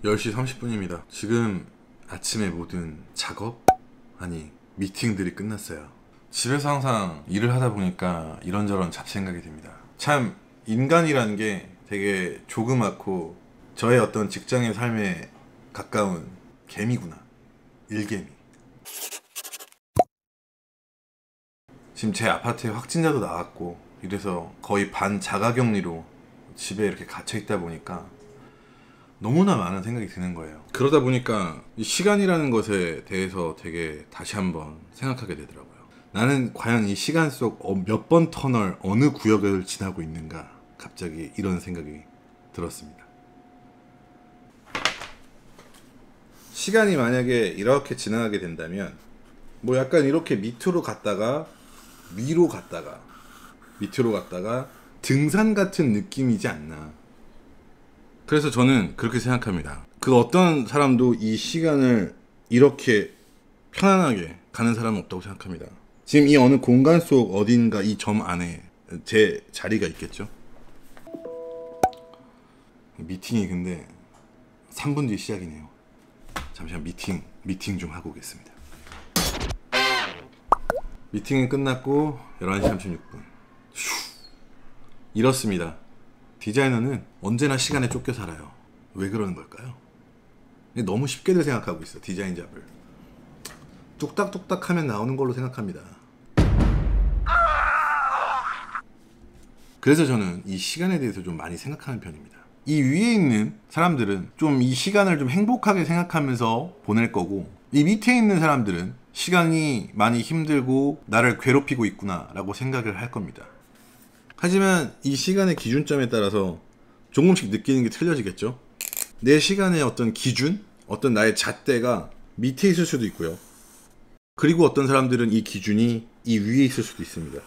10시 30분입니다. 지금 아침에 모든 작업? 아니 미팅들이 끝났어요. 집에서 항상 일을 하다 보니까 이런저런 잡생각이 듭니다. 참 인간이라는 게 되게 조그맣고 저의 어떤 직장의 삶에 가까운 개미구나. 일개미. 지금 제 아파트에 확진자도 나왔고 이래서 거의 반 자가격리로 집에 이렇게 갇혀있다 보니까 너무나 많은 생각이 드는 거예요. 그러다 보니까 이 시간이라는 것에 대해서 되게 다시 한번 생각하게 되더라고요. 나는 과연 이 시간 속 몇 번 터널 어느 구역을 지나고 있는가, 갑자기 이런 생각이 들었습니다. 시간이 만약에 이렇게 지나가게 된다면 뭐 약간 이렇게 밑으로 갔다가 위로 갔다가 밑으로 갔다가 등산 같은 느낌이지 않나. 그래서 저는 그렇게 생각합니다. 그 어떤 사람도 이 시간을 이렇게 편안하게 가는 사람은 없다고 생각합니다. 지금 이 어느 공간 속 어딘가 이 점 안에 제 자리가 있겠죠. 미팅이 근데 3분 뒤에 시작이네요. 잠시만 미팅 좀 하고 오겠습니다. 미팅이 끝났고 11시 36분. 이렇습니다. 디자이너는 언제나 시간에 쫓겨 살아요. 왜 그러는 걸까요? 너무 쉽게들 생각하고 있어. 디자인 잡을 뚝딱뚝딱 하면 나오는 걸로 생각합니다. 그래서 저는 이 시간에 대해서 좀 많이 생각하는 편입니다. 이 위에 있는 사람들은 좀 이 시간을 좀 행복하게 생각하면서 보낼 거고, 이 밑에 있는 사람들은 시간이 많이 힘들고 나를 괴롭히고 있구나 라고 생각을 할 겁니다. 하지만 이 시간의 기준점에 따라서 조금씩 느끼는 게 틀려지겠죠. 내 시간의 어떤 기준, 어떤 나의 잣대가 밑에 있을 수도 있고요. 그리고 어떤 사람들은 이 기준이 이 위에 있을 수도 있습니다.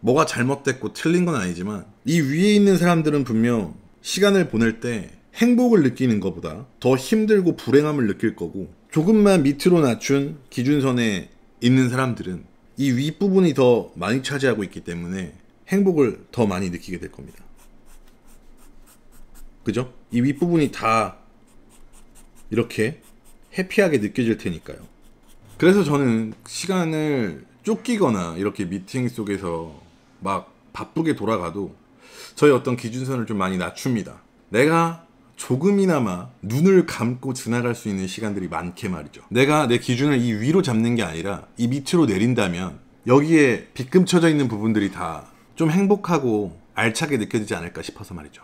뭐가 잘못됐고 틀린 건 아니지만 이 위에 있는 사람들은 분명 시간을 보낼 때 행복을 느끼는 것보다 더 힘들고 불행함을 느낄 거고, 조금만 밑으로 낮춘 기준선에 있는 사람들은 이 윗부분이 더 많이 차지하고 있기 때문에 행복을 더 많이 느끼게 될 겁니다. 그죠? 이 윗부분이 다 이렇게 해피하게 느껴질 테니까요. 그래서 저는 시간을 쫓기거나 이렇게 미팅 속에서 막 바쁘게 돌아가도 저의 어떤 기준선을 좀 많이 낮춥니다. 내가 조금이나마 눈을 감고 지나갈 수 있는 시간들이 많게 말이죠. 내가 내 기준을 이 위로 잡는 게 아니라 이 밑으로 내린다면 여기에 빗금쳐져 있는 부분들이 다 좀 행복하고 알차게 느껴지지 않을까 싶어서 말이죠.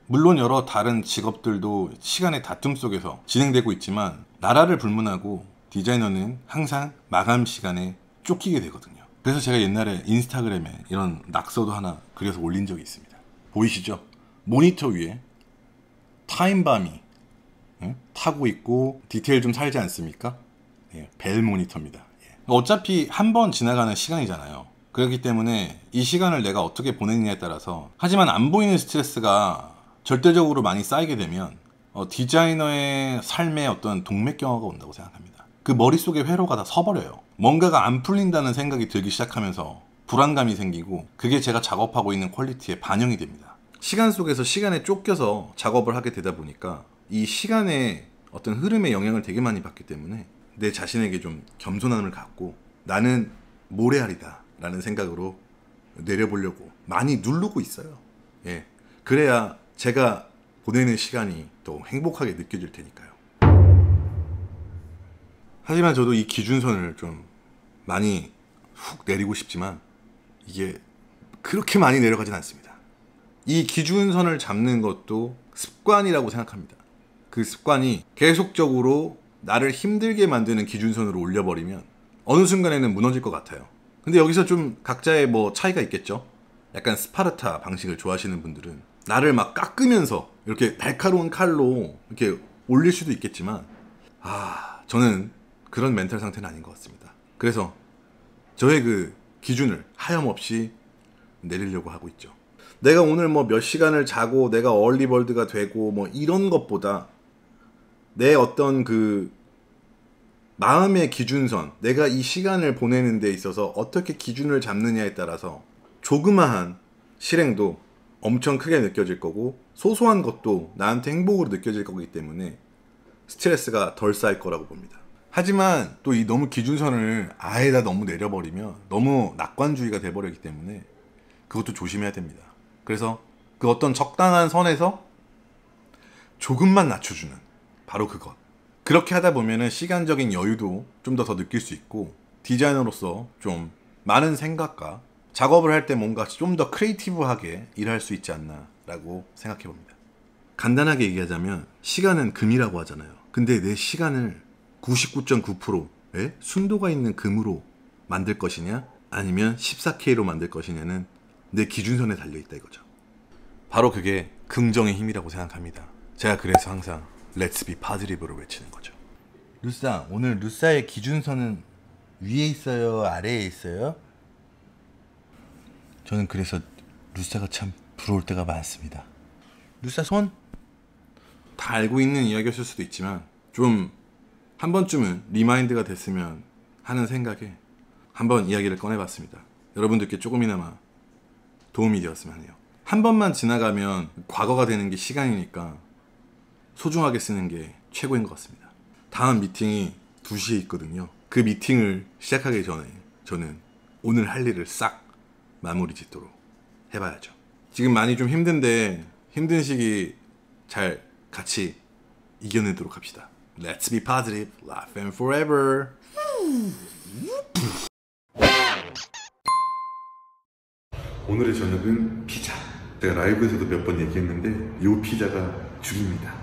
물론 여러 다른 직업들도 시간의 다툼 속에서 진행되고 있지만 나라를 불문하고 디자이너는 항상 마감 시간에 쫓기게 되거든요. 그래서 제가 옛날에 인스타그램에 이런 낙서도 하나 그려서 올린 적이 있습니다. 보이시죠? 모니터 위에 타임밤이 타고 있고 디테일 좀 살지 않습니까? 벨 모니터입니다. 어차피 한 번 지나가는 시간이잖아요. 그렇기 때문에 이 시간을 내가 어떻게 보내느냐에 따라서, 하지만 안 보이는 스트레스가 절대적으로 많이 쌓이게 되면 디자이너의 삶에 어떤 동맥경화가 온다고 생각합니다. 그 머릿속에 회로가 다 서버려요. 뭔가가 안 풀린다는 생각이 들기 시작하면서 불안감이 생기고, 그게 제가 작업하고 있는 퀄리티에 반영이 됩니다. 시간 속에서 시간에 쫓겨서 작업을 하게 되다 보니까 이 시간의 어떤 흐름에 영향을 되게 많이 받기 때문에 내 자신에게 좀 겸손함을 갖고 나는 모래알이다 라는 생각으로 내려보려고 많이 누르고 있어요. 그래야 제가 보내는 시간이 더 행복하게 느껴질 테니까요. 하지만 저도 이 기준선을 좀 많이 훅 내리고 싶지만 이게 그렇게 많이 내려가진 않습니다. 이 기준선을 잡는 것도 습관이라고 생각합니다. 그 습관이 계속적으로 나를 힘들게 만드는 기준선으로 올려버리면 어느 순간에는 무너질 것 같아요. 근데 여기서 좀 각자의 뭐 차이가 있겠죠. 약간 스파르타 방식을 좋아하시는 분들은 나를 막 깎으면서 이렇게 날카로운 칼로 이렇게 올릴 수도 있겠지만, 저는 그런 멘탈 상태는 아닌 것 같습니다. 그래서 저의 그 기준을 하염없이 내리려고 하고 있죠. 내가 오늘 뭐 몇 시간을 자고 내가 얼리버드가 되고 뭐 이런 것보다 내 어떤 그 마음의 기준선, 내가 이 시간을 보내는 데 있어서 어떻게 기준을 잡느냐에 따라서 조그마한 실행도 엄청 크게 느껴질 거고 소소한 것도 나한테 행복으로 느껴질 거기 때문에 스트레스가 덜 쌓일 거라고 봅니다. 하지만 또 이 너무 기준선을 아예 다 너무 내려버리면 너무 낙관주의가 돼버리기 때문에 그것도 조심해야 됩니다. 그래서 그 어떤 적당한 선에서 조금만 낮춰주는 바로 그것. 그렇게 하다 보면은 시간적인 여유도 좀 더 느낄 수 있고 디자이너로서 좀 많은 생각과 작업을 할 때 뭔가 좀 더 크리에이티브하게 일할 수 있지 않나 라고 생각해 봅니다. 간단하게 얘기하자면 시간은 금이라고 하잖아요. 근데 내 시간을 99.9%의 순도가 있는 금으로 만들 것이냐 아니면 14K로 만들 것이냐는 내 기준선에 달려있다 이거죠. 바로 그게 긍정의 힘이라고 생각합니다. 제가 그래서 항상 Let's be positive를 외치는 거죠. 루싸, 오늘 루싸의 기준선은 위에 있어요? 아래에 있어요? 저는 그래서 루싸가 참 부러울 때가 많습니다. 루싸 손? 다 알고 있는 이야기였을 수도 있지만 좀 한 번쯤은 리마인드가 됐으면 하는 생각에 한번 이야기를 꺼내봤습니다. 여러분들께 조금이나마 도움이 되었으면 하네요. 한 번만 지나가면 과거가 되는 게 시간이니까 소중하게 쓰는 게 최고인 것 같습니다. 다음 미팅이 2시에 있거든요. 그 미팅을 시작하기 전에 저는 오늘 할 일을 싹 마무리 짓도록 해봐야죠. 지금 많이 좀 힘든데 힘든 시기 잘 같이 이겨내도록 합시다. Let's be positive, laugh and forever. 오늘의 저녁은 피자. 제가 라이브에서도 몇 번 얘기했는데 이 피자가 죽입니다.